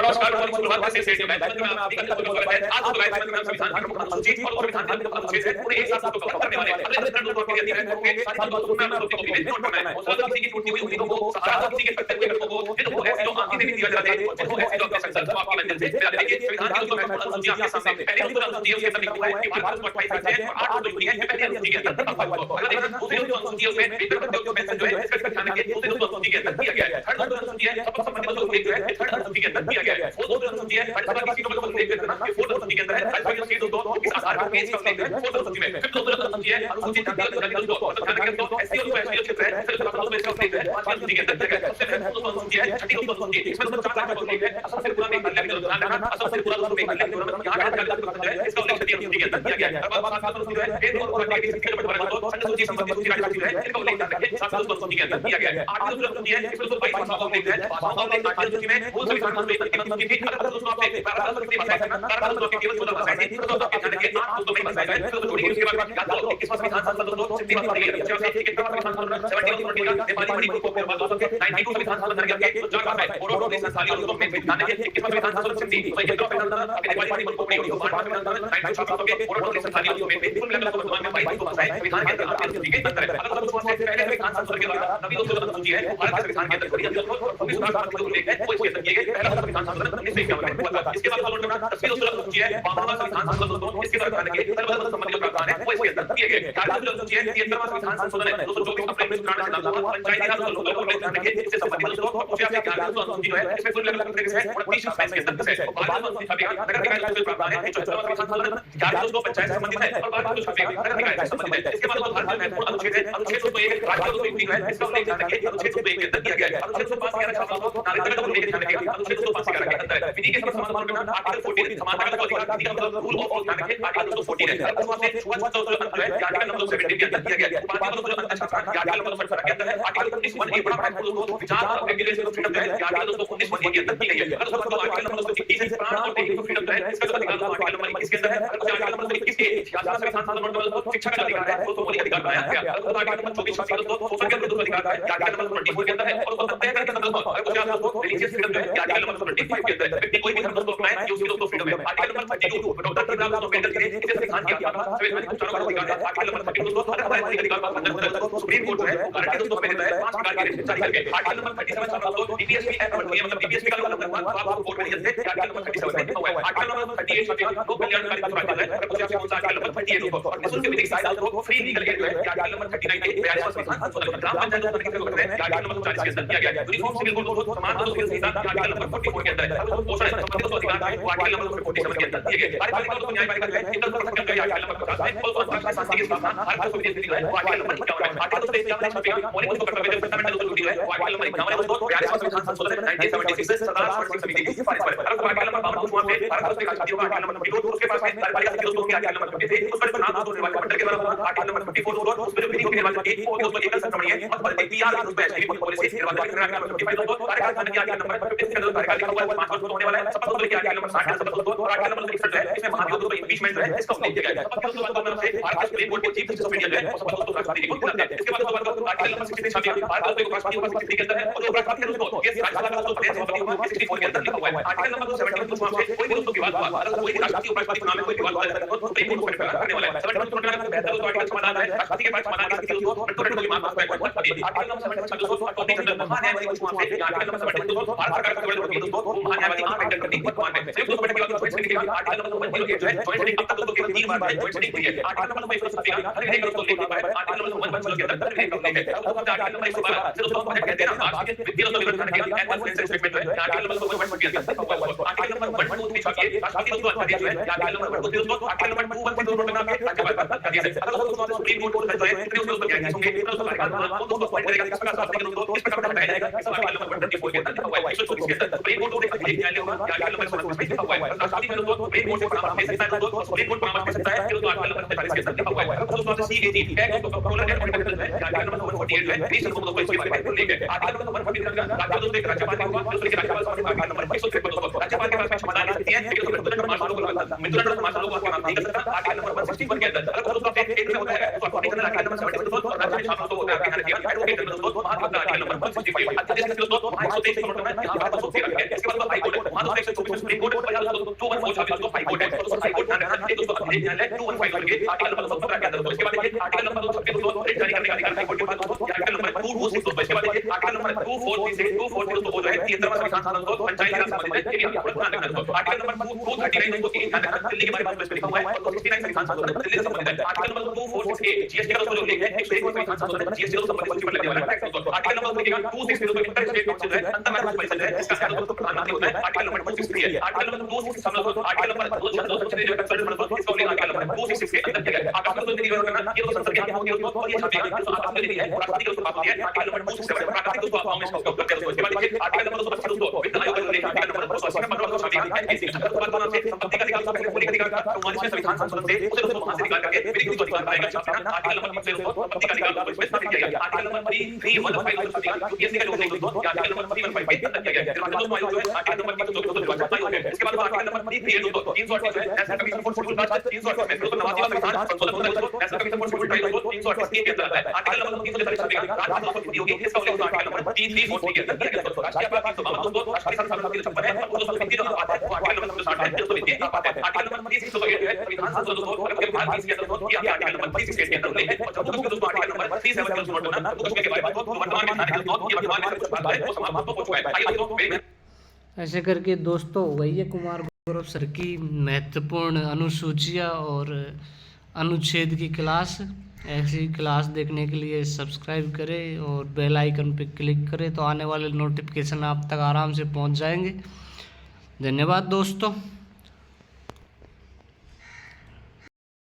नमस्कार शुरुआत से स्टेज में बैठने में आपकी कल को है आज तो गाइस मैं संविधान की प्रमुख अनुच्छेद और संविधान के प्रमुख अनुच्छेद है पूरे एक साथ उसको करने वाले हैं अगले 10 मिनट के लिए होंगे सारी बातों में मैं आपको नोट करना है और किसी की टूटी हुई उम्मीदों को सहारा किसी के फटते हुए घरों को जिनको ऐसे जो आंखें नहीं दिया जाते और जिनको ऐसे जो अपने संकल्प आपकी मंजिल से फिर देखिए संविधान की जो महत्वपूर्ण अनुच्छेद आपके सामने पहले जो अनुच्छेद उसके अंदर लिखा हुआ है कि भारत को 28 है और 8 जो है ये पहले अनुच्छेद के अंदर लिखा हुआ है अगर देखिए दूसरे जो अनुच्छेद उसमें पेपर पर जो मेंशन जो है इसका ध्यान रखिए दूसरे जो अनुच्छेद के अंदर दिया गया है थर्ड जो अनुच्छेद है सब संबंधित जो एक जो है थर्ड अनुच्छेद के अंदर दिया गया है वो जो अनुच्छेद है हर तरह की चीजों को देख लेना कि फोर्थ अनुच्छेद के अंदर है हर तरह की चीजों को इस आधार पर पेश करने है फोर्थ अनुच्छेद में फिर दूसरा अनुच्छेद है अनुच्छेद 3 जनरल को ध्यान रखिए तो एससी और एसटी क्षेत्र है फिर सब में इसका उल्लेख है पांच अनुच्छेद के अंदर है सबसे पहले तो अनुच्छेद है छठी अनुच्छेद इसमें तो चार का उल्लेख है सबसे पूरा में अलग अलग ध्यान रखना सबसे पूरा में अलग अलग यहां का अलग है इसका उल्लेख छठी अनुच्छेद के अंदर किया गया है अब बात सात अनुच्छेद है एक और बढ़ने की स्थिति में बढ़ा तो अनुच्छेद संबंधित सूची राज्य है इसका उल्लेख रखिए सात अनुच्छेद के अंदर किया गया है आठ अनुच्छेद है इसमें तो 22 भाषाओं का उल्लेख है भाषाओं के आठ अनुच्छेद में मूल संविधान में तकनीकी की अगर दोस्तों आपने भारत की भाषा है ना भारत दोस्तों केवल 14 भाषाएं थी तो आपके ध्यान रखिए आठ दोस्तों में भाषाएं हैं तो छोड़िए उसके बाद याद रखो किस संविधान संसद दोस्तों सिद्धि बात है जब से कितना संविधान संसद 71 का नेपाली मणिपुर को फिर दोस्तों के 92 संविधान संसद बन गया तो चार है और देश साली और दोस्तों में ध्यान रखिए किस संविधान संसद सिद्धि तो ये तो नेपाली मणिपुर को तो भारत में संविधान 92 छात्रों के और देश साली और दोस्तों में कुल मिलाकर वर्तमान में 22 भाषाएं संविधान के अंदर आपके के अंदर है अगर दोस्तों से पहले संविधान संसद के द्वारा नवी दोस्तों जो सूची है भारत के संविधान के अंदर करी जाती है और 19 का जो उल्लेख है वो इसके अंदर किए गए पहला संविधान संसद 1951 में हुआ था इसके बाद फॉलो करना तस्वीर दोस्तों सूची है 52वां संविधान संसद दोस्तों इसके द्वारा ध्यान रखिए सर्वधर्म संबंधी प्रावधान है वो इसके अंदर किए गए 48वां सूची है 73वां संविधान संशोधन है दोस्तों जो अपने पुराने से लागू हुआ पंचायती राज लोगों को ध्यान रखिए इससे संबंधित दोस्तों कुछ आपके 48वां सूची जो है इसमें कुल अलग अलग तरीके से 29 स्पेस के अंदर है और 12वां सूची अभियान नगर निकाय का प्रावधान है 74वां संविधान संशोधन 11 दोस्तों पंचायत से संबंधित है और 12वां सूची नगर निकाय से संबंधित है इसके बाद भारत में महत्वपूर्ण अनुच्छेद है अनुच्छेद 201 राज्य दोस्तों एक है इसका उल्लेख ध्यान रखिए अनुच्छेद 201 के अंदर दिया गया है अनुच्छेद 205 11 छात्रों को नागरिकता का उल्लेख ध्यान रखिए अनुच्छेद 205 11 के अंदर विधि के समान समानता आर्टिकल 14 समानता का अधिकार विधि का मतलब रूल ऑफ लॉ ध्यान रखिए आर्टिकल 214 है उसमें से छुआछूत जो अंतर है आर्टिकल नंबर 17 के अंदर दिया गया है बाकी दोस्तों जो अंतर छात्र आर्टिकल नंबर 17 के अंदर है आर्टिकल 19 एक बड़ा महत्वपूर्ण विचार और रेगुलेशन फ्रीडम जो है आर्टिकल दोस्तों 19 के अंदर दी गई है अगर दोस्तों आर्टिकल नंबर 21 है प्राण और व्यक्ति फ्रीडम जो है इसका अधिकार आर्टिकल नंबर 21 के अंदर है और आर्टिकल नंबर 21 के शासन संविधान संबंध शिक्षा का अधिकार है वो मौलिक अधिकार बनाया गया और आर्टिकल नंबर 24 का दोस्तों सोशल के विरुद्ध अधिकार है आर्टिकल नंबर 24 के अंदर है और तय करके दोस्तों अगर दोस्तों रिलीजियस फ्रीडम जो है आर्टिकल नंबर 25 के अंदर है व्यक्ति कोई भी धर्म दोस्तों अपनाए ये उसकी दोस्तों फ्रीडम है article number 32 doctor Bhimrao Ambedkar के इसे संविधान किया था संविधान चारों का अधिकार है आर्टिकल नंबर 32 दोस्तों हर मौलिक अधिकार का उल्लंघन सुप्रीम कोर्ट जो है गारंटी दोस्तों में देता है 5 प्रकार के जारी करके आर्टिकल नंबर 37 का दोस्तों डीपीएसपी एक्ट मतलब डीपीएसपी का उल्लंघन हुआ तो आपको कोर्ट में जैसे आर्टिकल नंबर 37 में हुआ है आर्टिकल नंबर 38 में लोक कल्याणकारी कार्यक्रम है और कुछ आपको आर्टिकल नंबर 38 दोस्तों और निशुल्क विधिक सहायता को फ्री लीगल एड जो है आर्टिकल नंबर 39 के 42वां संविधान संशोधन ग्राम पंचायत तरीके से करते हैं आर्टिकल नंबर 40 के अंदर किया गया है यूनिफॉर्म सिविल कोड को समान दोस्तों के संविधान आर्टिकल नंबर 44 के अंदर है और पोषण संबंधित दोस्तों अधिकार है वो आर्टिकल नंबर 47 के अंदर दिए गए हैं कार्यपालिका दोस्तों न्यायपालिका जो है इंटर संरक्षण का आर्टिकल नंबर 50 में और अंतर्राष्ट्रीय शांति के स्थान भारत को विदेश नीति जो है वो आर्टिकल नंबर 51 है आर्टिकल दोस्तों इसका छपेगा मौलिक दोस्तों कर्तव्य फंडामेंटल दोस्तों ड्यूटी है वो आर्टिकल नंबर 51 है दोस्तों 42वां संविधान संशोधन 1976 से सरदार स्मृति समिति की सिफारिश पर आर्टिकल नंबर 52 वहां पे भारत दोस्तों का शांति का आर्टिकल नंबर 52 उसके पास में कार्यपालिका समिति दोस्तों के आर्टिकल नंबर 53 उस पर नाम दोस्तों निर्वाचन मंडल के द्वारा आर्टिकल नंबर 54 दोस्तों उस पर विधि के निर्वाचन एक और दोस्तों एकल संक्रमण है और पीआर उस बैच की पॉलिसी निर्वाचन के आर्टिकल नंबर 55 दोस्तों कार्यकाल के आर्टिकल नंबर 55 के अंदर कार्यकाल हुआ 5 वर्ष होने वाला है शपथ पत्र के आर्टिकल नंबर 60 शपथ पत्र और आर्टिकल नंबर 61 है इसमें महाभियोग दोस्तों इम्पीचमेंट है इसका उल्लेख किया गया है शपथ पत्र के बाद में भारत सुप्रीम कोर्ट के चीफ जस्टिस ऑफ इंडिया जो है और शपथ पत्र राष्ट्रपति को दिलाते हैं इसके बाद बात करें आर्टिकल नंबर 60 छापिया भारत को राष्ट्रपति उपस्थिति के अंदर है और राष्ट्रपति के दोस्तों ये राज्यसभा का दोस्तों प्रदेश सभापति हुआ 64 के अंदर लिखा हुआ है आर्टिकल नंबर 17 दोस्तों वहां पे कोई भी दोस्तों विवाद हुआ अगर कोई राष्ट्रपति उपराष्ट्रपति चुनाव में कोई विवाद हुआ है तो सुप्रीम कोर्ट को करने वाला है 17 दोस्तों का बेहतर दोस्तों आर्टिकल समाधान है राष्ट्रपति के पास समाधान के दोस्तों टोटल की मांग पर आर्टिकल नंबर 17 दोस्तों टॉपिक अंदर महान्यायवादी वहां पे आर्टिकल नंबर 17 दोस्तों भारत सरकार के बड़े दोस्तों महान्यायवादी आर्टिकल करती है वर्तमान में सिर्फ दोस्तों बैठक के बाद ज्वाइंट सेटिंग के बाद आर्टिकल नंबर 108 जो है ज्वाइंट सेटिंग अब तक दोस्तों केवल 3 बार ज्वाइंट सेटिंग हुई है आर्टिकल नंबर 170 हर एक दोस्तों लेके आए आर्टिकल नंबर 110 के अंदर हर एक दोस्तों लेके अब आर्टिकल नंबर 112 से दोस्तों हम कहते हैं ना आज के वित्तीय दोस्तों विवरण के एनुअल फाइनेंशियल स्टेटमेंट है आर्टिकल नंबर 120 के अंदर आर्टिकल नंबर 123 छापिए राष्ट्रपति दोस्तों अधिकार जो है आर्टिकल नंबर 2 दोस्तों आर्टिकल नंबर 2 दोस्तों बना के राज्यपाल कर दिया है अगर दोस्तों सुप्रीम कोर्ट जो है इतने दोस्तों क्या होंगे दोस्तों कार्यकाल दोस्तों पॉइंट करेगा इस प्रकार से दोस्तों इस प्रकार बताया जाएगा इस आर्टिकल नंबर 24 के अंदर हुआ है 124 के अंदर सुप्रीम कोर्ट को एक न्यायालय होगा आर्टिकल नंबर 27 में हुआ है राष्ट्रपति में दोस्तों सुप्रीम कोर्ट से परामर्श ले सकता है दोस्तों सुप्रीम कोर्ट परामर्श ले सकता है कि दोस्तों आर्टिकल नंबर 45 के अंदर हुआ है दोस्तों CAG act of controller and auditor है आर्टिकल नंबर 148 है 20 दोस्तों इसके बारे में लेके आर्टिकल नंबर 143 राज्य दोस्तों एक राज्यपाल का हुआ दोस्तों के राज्यपाल सभा आर्टिकल नंबर 153 दोस्तों राज्यपाल के पास में क्षमता नहीं है कि दोस्तों मिथुन मार्शल को मिथुन मार्शल को काम नहीं कर सकता आर्टिकल नंबर 161 के अंदर अगर दोस्तों एक से होता है तो अकॉर्डिंग टू आर्टिकल नंबर 70 दोस्तों राज्य में शासन तो होता है आपके यहाँ किया एडवोकेट जनरल दोस्तों महाधिवक्ता आर्टिकल नंबर 165 अध्यादेश के दोस्तों 123 के नंबर में यहां पर दोस्तों रखा है इसके बाद हाई कोर्ट महाधिवक्ता 124 सुप्रीम कोर्ट और दोस्तों 214 दोस्तों हाई कोर्ट है दोस्तों हाई कोर्ट ध्यान रखना है दोस्तों अधिदेश न्यायालय 215 के आर्टिकल नंबर 70 के अंदर दोस्तों इसके बाद ये आर्टिकल नंबर 26 दोस्तों रेट जारी करने का अधिकार हाई कोर्ट के पास दोस्तों आर्टिकल नंबर 226 दोस्तों इसके बाद ये आर्टिकल नंबर 243 240 दोस्तों जो है 73वां संविधान संशोधन पंचायती राज संबंधित है ये भी आपको ध्यान रखना है दोस्तों आर्टिकल नंबर 239 दोस्तों ये ध्यान रखना दिल्ली के बारे में इसमें लिखा हुआ है और 69 संविधान संशोधन दिल्ली से संबंधित है आर्टिकल नंबर 246 के जीएसटी का दोस्तों जो लेख है 101 संविधान संशोधन जीएसटी से संबंधित पर लगने वाला टैक्स दोस्तों आर्टिकल नंबर देखिएगा 260 दोस्तों इंटर स्टेट टैक्स जो है अंतर्राष्ट्रीय परिषद है इसका क्या दोस्तों प्रधानमंत्री होता है आर्टिकल नंबर 263 है आर्टिकल नंबर 267 दोस्तों आर्टिकल नंबर 266 जो टैक्स दोस्तों इसका उल्लेख आर्टिकल नंबर 266 के अंदर किया गया है आकाश दोस्तों डिलीवर करना ये दोस्तों संसद के हाथ में होती है और ये छापी है तो आपने दी है और राष्ट्रपति के दोस्तों बात है आर्टिकल नंबर 267 प्राकृतिक दोस्तों आप में इसका उपयोग करते हैं दोस्तों इसके बाद देखिए आर्टिकल नंबर 225 दोस्तों वित्त आयोग का उल्लेख आर्टिकल नंबर 280 में दोस्तों छापी है ऐसी अगर बात करना है संपत्ति का अधिकार पहले पूरी अधिकार का 44वें संविधान संशोधन से उसे दोस्तों वहां से निकाल करके विधिक अधिकार पाएगा छापना आर्टिकल नंबर 3 से दोस्तों संपत्ति का अधिकार को स्पेसिफाई किया गया आर्टिकल नंबर 315 दोस्तों ये इसका लोग दोस्तों आर्टिकल नंबर 315 के अंदर किया गया है निर्वाचन दोस्तों आयोग जो है आर्टिकल नंबर 3 दोस्तों निर्वाचन आयोग है इसके बाद आर्टिकल नंबर 338 दोस्तों 338 जो है national commission for scheduled caste 338 में दोस्तों 89वां संविधान संशोधन होता है दोस्तों national commission for scheduled tribe दोस्तों 338 के अंदर आता है आर्टिकल नंबर 343 छापेगा राज्य दोस्तों हिंदी होगी इसका उल्लेख आर्टिकल नंबर 343 के अंदर किया गया दोस्तों राष्ट्रीय आपराधिक कानून दोस्तों राष्ट्रीय संसाधन के 56 है और दोस्तों हिंदी जो आता है वो आर्टिकल नंबर 60 है दोस्तों हिंदी आता है आर्टिकल नंबर 368 जो है संविधान संशोधन दोस्तों अगर भारत के अंदर दोस्तों ये आर्टिकल नंबर 368 के अंदर उल्लेख है और जब दोस्तों आर्टिकल नंबर 37 के नोट होना उसके के बारे में दोस्तों वर्तमान में दोस्तों ये वर्तमान में कुछ बात है वो समाप्त हो चुका है आइए दोस्तों ऐसे करके दोस्तों हो गई है कुमार गौरव सर की महत्वपूर्ण अनुसूचियाँ और अनुच्छेद की क्लास। ऐसी क्लास देखने के लिए सब्सक्राइब करें और बेल आइकन पर क्लिक करें तो आने वाले नोटिफिकेशन आप तक आराम से पहुंच जाएंगे। धन्यवाद दोस्तों।